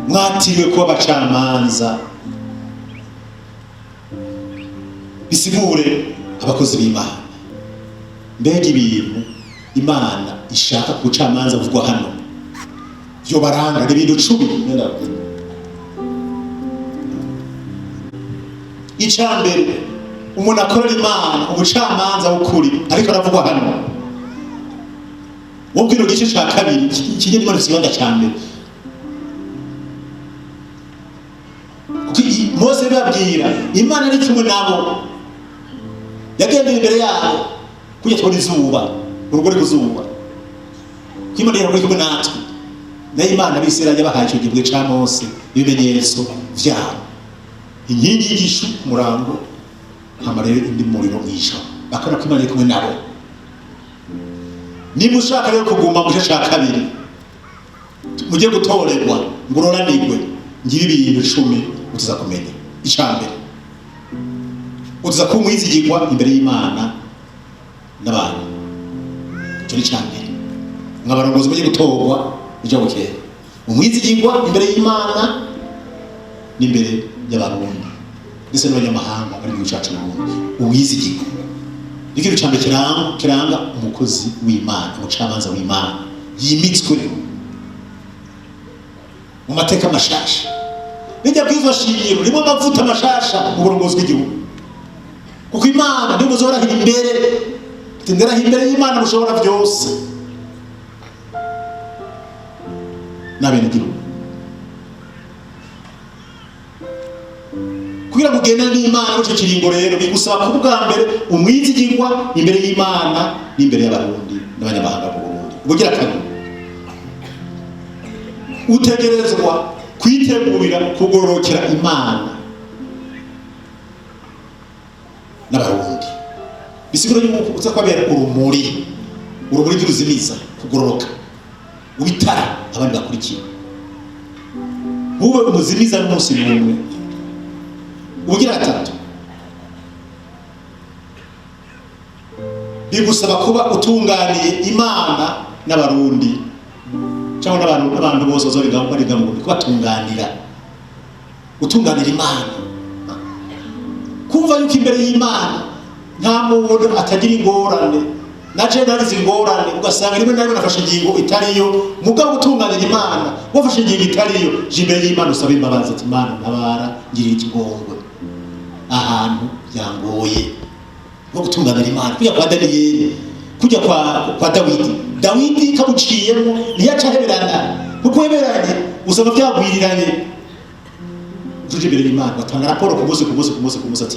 mwatiriwe kuba abacamanza, bisigure abakozi b'Imana. Mbega ibintu Imana ishaka ku bucamanza buvugwa hano byo baranga ibintu 10. Icambere, umuntu akorera Imana ubucamanza w'ukuri ariko aravugwa hano. Wumvira igice cya kabiri kijye Imana isiganda cyane. Mose babwira Imana ari kimwe nabo, yagendeye imbere yabo kujya tubona izuba, urugo rw'izuba. Imana yari kumwe natwe, nayo Imana Abisirayeli yabahaye icyo gihe cya Mose ibimenyetso byabo, inkingi y'igishu ku murango, hamarere indi muriro mwisha, bakana ko Imana iri kumwe nabo. Niba ushaka rero kuguma mu gice cya kabiri, mujye gutorerwa ngororanirwe, ngira ibintu 10 utuza kumenya. Icambere, utuza kumwizigirwa imbere y'Imana n'abantu. Cyo ni cyambere, nk'abarongozi mujye gutorwa bijya bukeye, umwizigirwa imbere y'Imana n'imbere y'abarundi ndetse n'abanyamahanga bari mu cyacu n'ubundi. Umwizigirwa ikintu cyambere kiranga umukozi w'Imana, umucamanza w'Imana yimitswe mu mateka mashasha. Bijya bwizwa shingiro rimwe amavuta mashasha mu burongozi bw'igihugu, kuko Imana niyo muzora imbere, tindera imbere y'Imana mushobora byose n'abene gihugu. Kugira mugenda n'Imana cyo kiringo rero bigusaba kubwa mbere umwizigirwa imbere y'Imana n'imbere y'abarundi n'abanyamahanga mu Burundi. Ubugira kabiri, utegerezwa kwitegurira kugororokera Imana n'abarundi. Bisigura yuko uza kwabera urumuri rw'uruzimiza, kugororoka witara abandi bakurikira, ube umuzimiza n'umunsi n'umwe. Ubugira gatatu, bigusaba kuba utunganiye Imana n'abarundi, cyangwa n'abantu bose bazorigambo kubatunganira, utunganira Imana, kumva yuko imbere y'Imana nta muntu atagira ingorane, naje narize ingorane ugasanga rimwe na rimwe nafashe ingingo itariyo, mugabo utunganira Imana wafashe ingingo itariyo, imbere y'Imana usaba imbabazi ati Imana ntabara, ngirira ikigongwe ahantu byangoye. No gutunganira Imana kujya kwa Daniyeli, kujya kwa Dawidi kabuciyemo ntiyaca heberana, kuko heberanye usaba byagwiriranye. Tuje imbere y'Imana batanga raporo ku munsi ati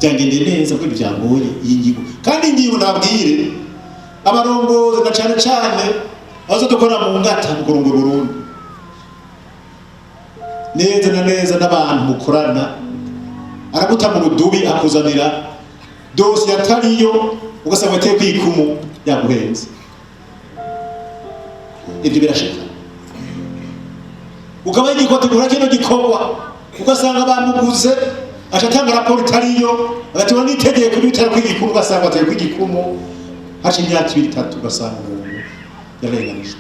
byangendeye neza ko byangoye iyi ngingo. Kandi ingingo nabwire abarongozi na cyane azo dukora mu ngata mu kurongora Burundi neza na neza n'abantu mukorana, araguta mu rudubi akuzanira dosi yatariyo, ugasanga ateye kwikumu yaguhenze. Ibyo birashika, ukaba igikote gura kino gikorwa, ugasanga bamuguze ashatanga raporo itariyo, agatuma nitegeko bitara kwigikumu, ugasanga ateye kwigikumu haci imyaka 2-3, ugasanga umuntu yarenganijwe.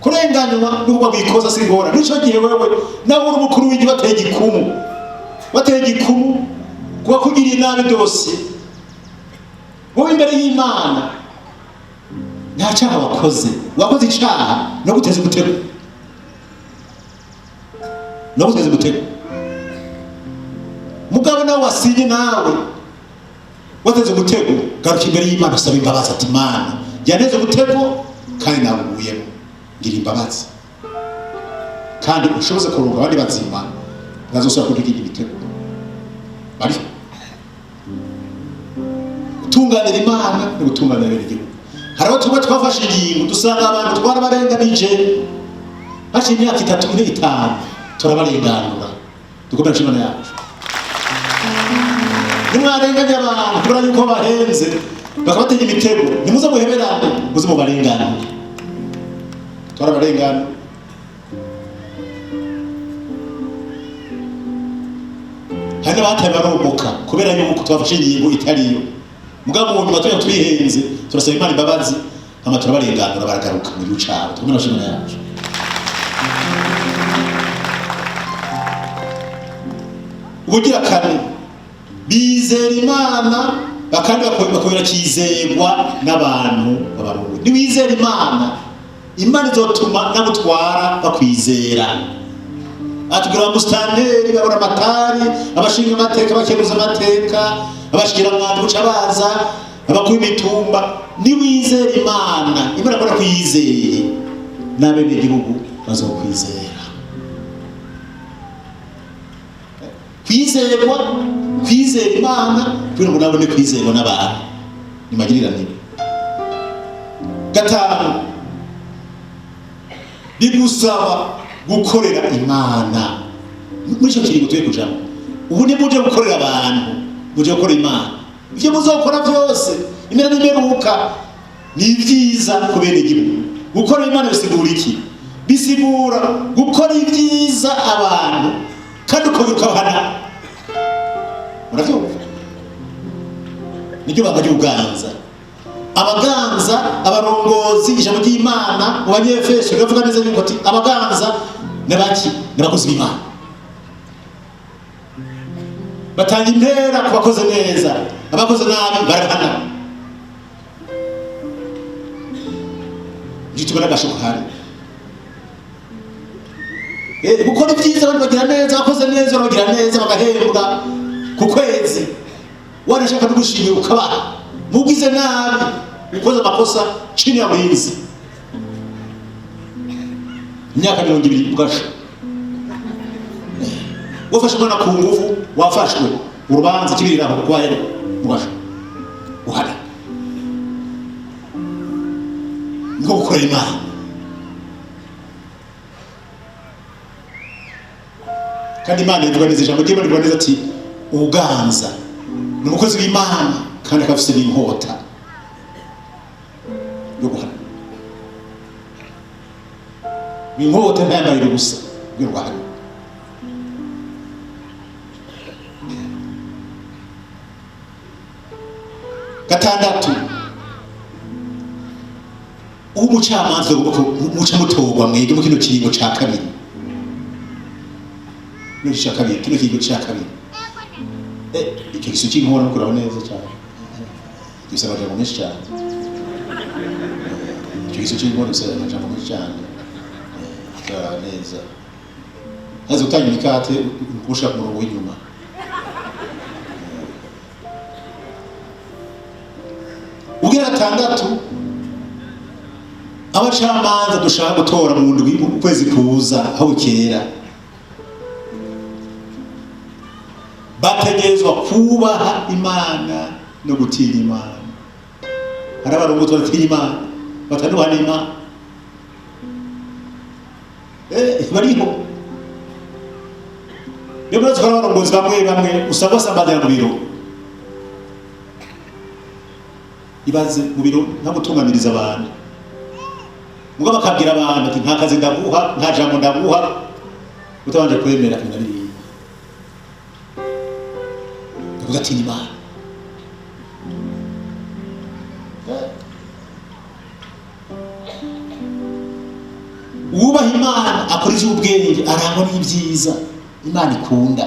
Kurenganywa n'ubwo bikoza singora, nico gihe wewe nawe uri umukuru w'igihugu bateye igikumu kuba kugira inabi dosiye, wowe imbere y'Imana nta cyaha wakoze icyaha no guteza umutego, mugabo nawe wasinye nawe wateze umutego, garuka imbere y'Imana usaba imbabazi ati Imana yaneze umutego kandi nawe uguyemo, ngira imbabazi kandi ushoboze kuronka abandi bazima bazosaba kudugira ibitego. Bari utunganira Imana no gutunganira igihugu. Hari aho twafashe ingingo dusanga abantu twarabarenganije haci imyaka 3-5 turabarenganura, dukomera Imana yacu. Nimwarenganya abantu kubera yuko bahenze bakabatega imitego, nimuze muheberane muze mubarenganure, twarabarengana. Hari n'abataye baromoka kubera yuko twafashe ingingo itariyo, mugabo umuntu batuye twihenze turasaba Imana imbabazi, amatora barenganura baragaruka mu gihugu cyabo tumwe n'abashimana yacu. Ubugira kane bizera Imana bakandi bakobera kizerwa n'abantu b'abarundi. Niwizera Imana, Imana izotuma nagutwara bakwizera. Atubwira abamustanteri, babura amatari, abashinga amateka, abakemuza amateka, abashikira mwandu buca baza, abakuru imitumba. Niwizera Imana, Imana akora kwizeye, n'abene igihugu bazokwizera. Kwizera Imana kugira ngo nabone kwizerwa n'abantu. Nimagiriranire. Gatanu, bigusaba gukorera Imana. Muri cyo kiringo tuye kujamo. Ubu ni muje gukorera abantu, muje gukora Imana. Ibyo muzokora byose, imera n'imeruka ni byiza kubene igihugu. Gukora Imana bisigura iki? Bisigura gukora ibyiza abantu kandi ukabikabana. Muravyumva? Nibyo banga ry'uganza. Abaganza, abarongozi ijambo ry'Imana mu banyefeso bavuga neza yuko ati abaganza nabaki nabakozi b'Imana. Batanga intera ku bakoze neza, abakoze nabi barahana. Gituma nagashuka hari. Gukora ibyiza abantu bagira neza, abakoze neza bagira neza bagahembwa ku kwezi. Wanashaka gushimira ukaba mugize nabi ukoze amakosa chini ya mwizi imyaka 20 ugasha wafashe mwana ku nguvu wafashwe urubanza kibirira aho kwaye ugasha uhana ngo gukora Imana. Kandi Imana ivuga neza ijambo ry'Imana rivuga neza ati uganza ni umukozi w'Imana kandi akafise n'inkota yo guhana. Inkota ntayambarira gusa yo guhana. Gatandatu, umucamanza muca mutogwa mwege mu kino kiringo ca kabiri. Ni ca kabiri, kino kiringo ca kabiri. Icyo gisu cy'inkora no kuraba neza cyane. Gisaba jambo menshi cyane. Icyo gisu cy'inkora gisaba jambo menshi cyane. Neza. Hazo utanga ikate ukusha ku murongo w'inyuma. Ugira gatandatu, abacamanza dushaka gutora mu ndwi ukwezi kuza aho kera. Bategerezwa kubaha Imana no gutinya Imana. Hari abarongozi batinya Imana, batanuhana Imana. Bariho. Niyo mpamvu hari abarongozi bamwe usanga basambadira mu biro. Ibaze mu biro nta gutunganiriza abantu. Mugabo bakabwira abantu ati nta kazi ndaguha, nta jambo ndaguha, utabanje kwemera inabiri. Ugatinya Imana. Ubaha Imana akora iby'ubwenge arangwa n'ibyiza Imana ikunda.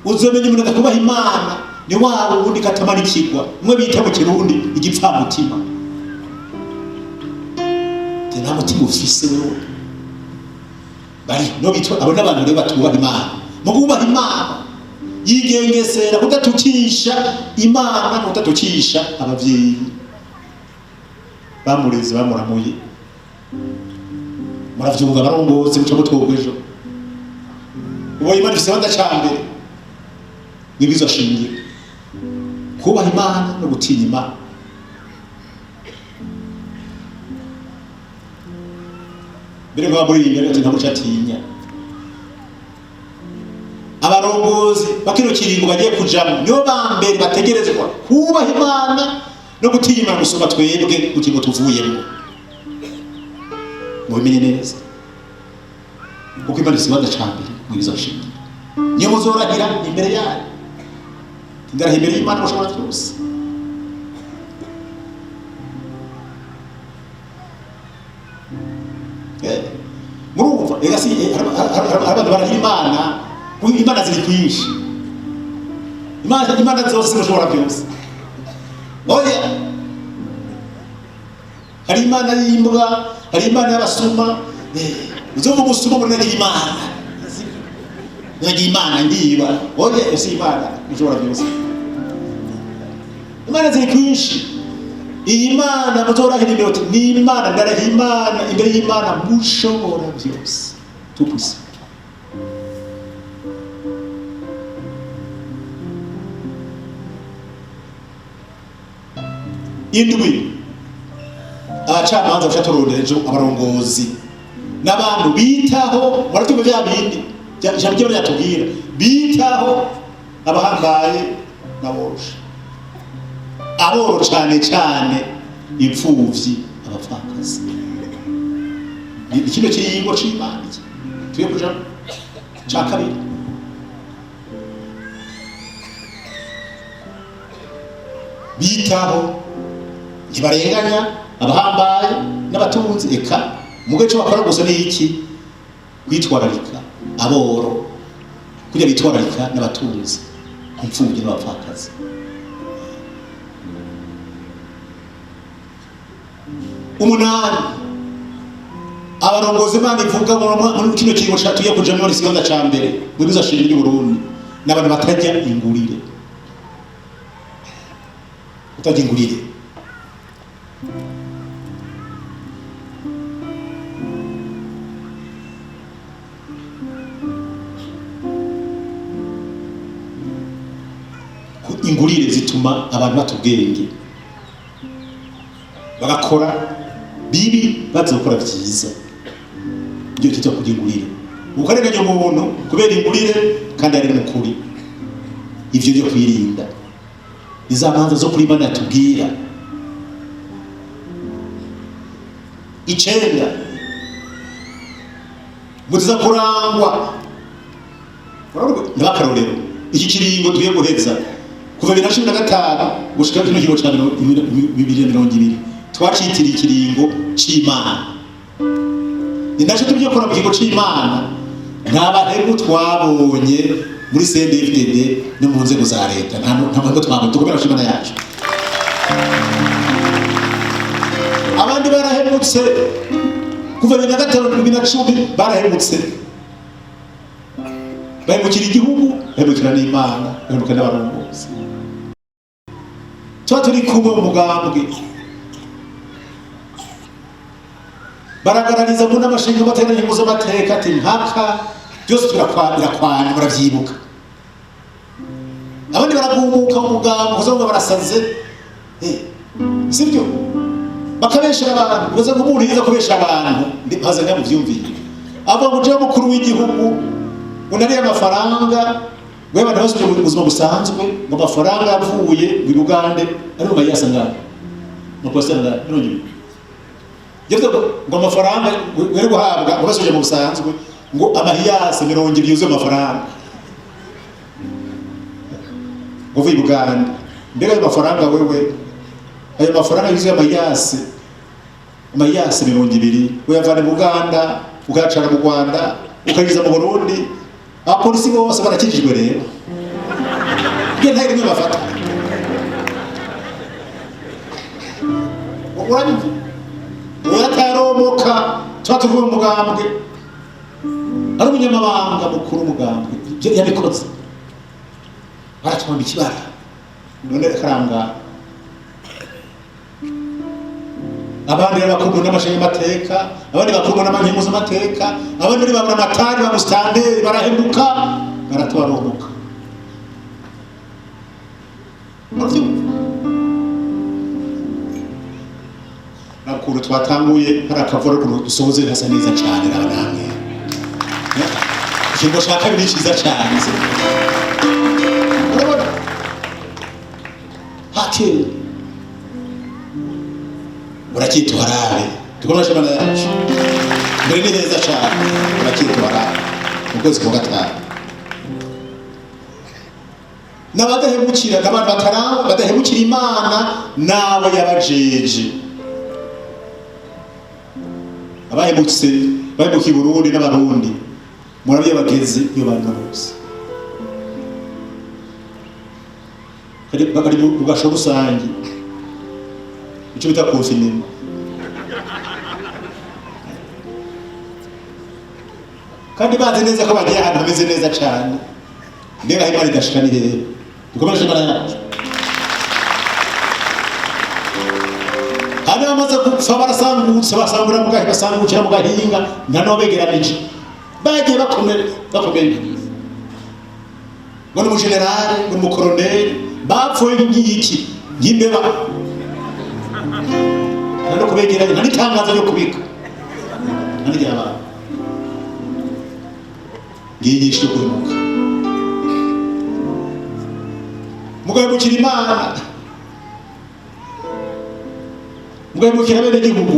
Uzomenya umuntu akubaha Imana ni wabo ubundi katamara ikigwa mwe bita mu kirundi igipfamutima. Nta mutima ufise wewe. Bari no bitwa abo n'abantu rero batubaha Imana. Mu kubaha Imana yigengesera kudatukisha Imana, kudatukisha abavyeyi bamureze bamuramuye. Muravyumva barongoze muco mutogwejo. Uwo Imana ifise banda cyambere nibizo shingiye kubaha Imana no gutinya Imana. Mbere ngo muri imbere ati ntamuca atinya. Abarongozi bakino kiringo bagiye kujamo nibo bambere bategerezwa kubaha Imana no gutinya Imana gusoma twebwe kukingo tuvuyemo. Mubimenye neza kuko Imana ifise banda cyambere nibizo shingiye. Niyo muzorahira imbere yayo. Ndara imbere y'Imana mushobora byose. murumva egasi abantu barahimana imana ziri kwinshi imana zose zishobora byose oya hari imana y'imbwa hari imana y'abasuma uzovuga umusuma muri nagira imana ndiba oya si imana ishobora byose imana ziri kwinshi iyi mana muzorahira imbere ni imana ndarahiye imana imbere y'imana mushobora byose tupuse indwi abacamanza bashatorondera abarongozi n'abantu bitaho baratumva bya bindi ijambo ry'Imana yatubwira bitaho abahambaye n'aboroshe aboro cyane imfuvyi abapfakazi ni kino kiringo c'Imana tuye kuja ca kabiri bitaho ntibarenganya abahambaye n'abatunzi eka mugace bakora gusa n'iki kwitwararika aboro kujya bitwararika n'abatunzi imfuvyi n'abapfakazi umunani abarongozi Imana ivuga muri kino kiringo tuye kuja muri Sigonda ca mbere wibuza shiri y'u Burundi n'abantu batajya ingurire utajya ingurire ingurire zituma abantu batubwenge bagakora bibi bazokora vyiza ibyo kitwa kugingurire ukarenganya umuntu kubera ingurire kandi ari mukuri ivyo byo kwirinda izamanza zo kuri Imana yatubwira icenda muziza kurangwa n'akarorero iki kiringo tuye guheza kuva 2015 gushika kino kiringo ca 2020 twacitiriye ikiringo c'Imana ni naco tubyo kora mu kigo c'Imana n'abantu twabonye muri CNDD-FDD no mu nzego za leta ntabwo twabonye tukomera Imana yacu abandi barahemutse kuva 2005 barahemutse bahemukira igihugu bahemukira n'Imana bahemukira n'abarongozi tuba turi kumwe mu mugambwe baragarariza mu n'amashinga bateranye muzo mateka ati mpaka byose turakwana muravyibuka abandi baragumuka mu mugambwe uzonga barasaze sibyo bakabeshera abantu baza kumuriza kubesha abantu ndipaza nga muvyumvire ava mu je mukuru w'igihugu unariye amafaranga we bana basuje mu buzima busanzwe ngo amafaranga yavuye mu Uganda ari mu mayasanga no kwasanga nonye Jevzo ngo amafaranga wari guhabwa ubasuje mu busanzwe ngo amahiyase 200 yuzuye amafaranga ngo vuye Uganda mbega ayo mafaranga wewe ayo mafaranga yuzuye amahiyase 200 uyavana mu Uganda ugacara mu Rwanda ukagiza mu Burundi abapolisi bose barakijijwe rero nge ntari rimwe bafata uranyumva urataromoka twatuvuye mu mugambwe ari umunyamabanga mukuru umugambwe yabikoze baratwamba ikibara none karanga abandi bakumva n'amashinga mateka abandi bakumva n'amanyengo z'amateka abandi bari babura amatari bamustandere barahemuka baratubaromoka nakuru twatanguye hari akavura kuno dusoze hasa neza cyane n'abanamwe ikingo shaka biri cyiza cyane urabona hakiri urakitwarabe tukonosha bana yacu mbere ni neza cyane urakitwarabe ukwezi kwa gatanu n'abadahemukira n'abantu batarangwa badahemukira Imana nabo yabajeje abahemutse bahemukiye Burundi n'abarundi murabiye bageze iyo bantu bose bakari ugasho rusange icyo bita confinement kandi bazi neza ko bagiye ahantu hameze neza cyane mbega aho Imana idashikana hehe dukomeje Imana yacu hano bamaze gupfa barasangutse basangura mu gahe basangukira mu gahinga nta n'ubegeranije bagiye bakomeye ngo ni umujenerali ngo ni umukoroneli bapfuye nk'iki nk'imbeba nta no kubegeranya nta n'itangazo ryo kubika nta n'iry'abana ngiyigisha yo guhemuka mugahemukira Imana mugahemukira bene gihugu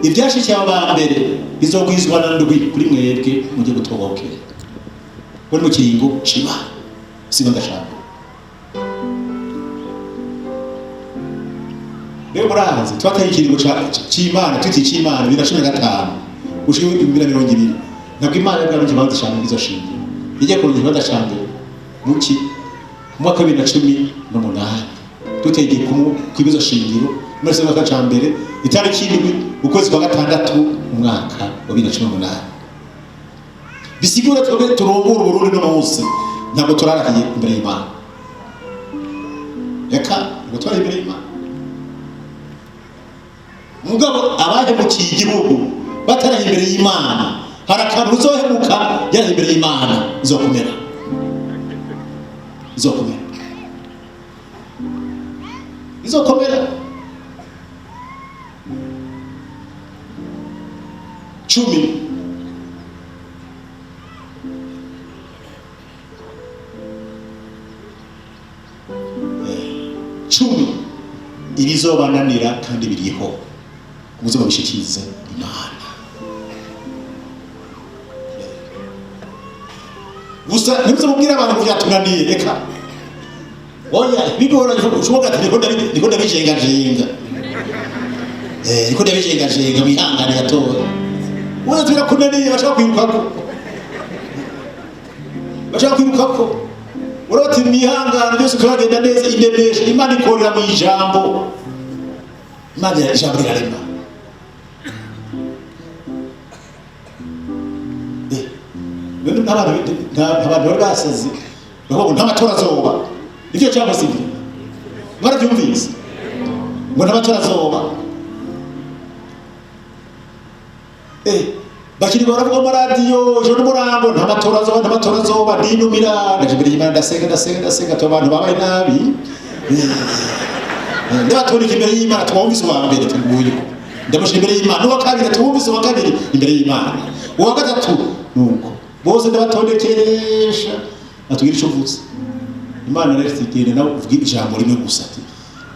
ibyashikiye aba mbere bizogwizwa na ndwi kuri mwebwe mujye gutobokera bone mu kiringo c'Imana sigo ndashaka rero murahazi twataye ikiringo c'Imana twiti c'Imana 2015 ushiwe 2020 ntabwo Imana yabwaruje bazi cyane izo shinge ijye kurungi badashambye muki mwaka 2018 tutegeye kwibizo shingiro mwese mwaka cambere itariki 7 ukwezi kwa gatandatu umwaka wa 2018 bisigura twe turongora Burundi no munsi ntabwo turarakiye imbere y'Imana yaka ngo twari imbere y'Imana mugabo abaje mu kigihugu bataraye imbere y'Imana harakantu uzohemuka yari imbere y'Imana izokomera cumi ibizobananira kandi biriho muze babishikirize Imana gusa nimuze mubwira abantu ko byatunaniye reka oya bigora ushoboka ati niko ndabijenga bihangane gatoya uwe turakunaniye bashaka kwirukako uroti mihangane byose kuragenda neza indemesha Imana ikorera mu ijambo Imana ya ijambo rirarema n'abantu bari basazi bavuga nta matora azoba ivyo cyangwa se ibyo mwarabyumvise ngo nta matora azoba bakiri baravuga mu radio ejo n'umurango nta matora azoba ndinumira ndaje y'Imana ndasenga to abantu babaye nabi ndabatoneka imbere y'Imana twumvise uwa mbere tuguye ndamushira imbere y'Imana uwa kabiri twumvise uwa kabiri imbere y'Imana uwa gatatu nuko bose ndabatondekesha atubwira icyo vuze Imana rero itigene nawe uvuga ijambo rimwe gusa ati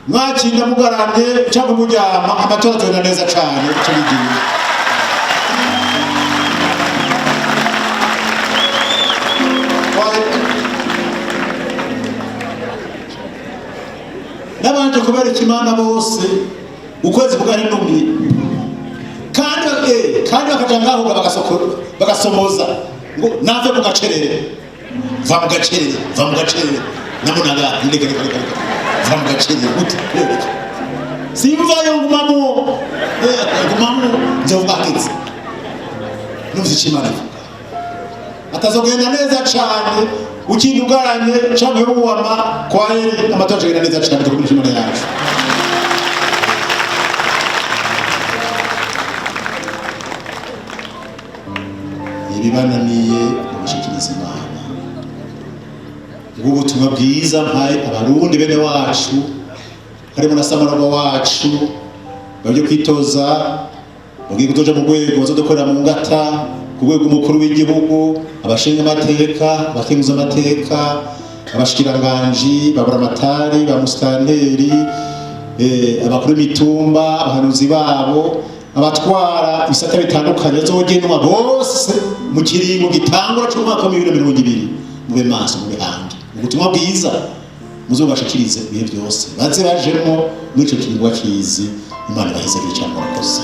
mwakinda mugaranye cyangwa mujyama amatora tugenda neza cyane cyo bigiye nabanje kubereka Imana bose ukwezi bugari numye kandi bakaja ngaho bagasomoza ngo nave mu gacerere va mu gacerere namunaga ndege va mu gacerere uti simva yo ngumamo nzovuga kitse numvise Imana atazogenda neza cyane ukindi ugaranye cyangwa uwama kwa yeri amatora agenda neza cyane tukubira Imana yacu ibibananiye ubishikiriza Imana ubutumwa bwiza mpaye abarundi bene wacu harimo na Samarago wacu babyo kwitoza bagiye kutoja mu rwego bazodukorera mu ngata ku rwego umukuru w'igihugu abashinga amateka abakenguza amateka abashikiranganji babura amatari ba musitanteri abakuru b'imitumba abahanuzi babo abatwara ibisata bitandukanye bazogenwa bose mu kiringo gitangura cy'umwaka wa 2020 mube maso mube hangi ubutumwa bwiza muzobashikirize ibihe byose baze bajemo muri ico kiringo cyizi Imana baheze cyane murakoze.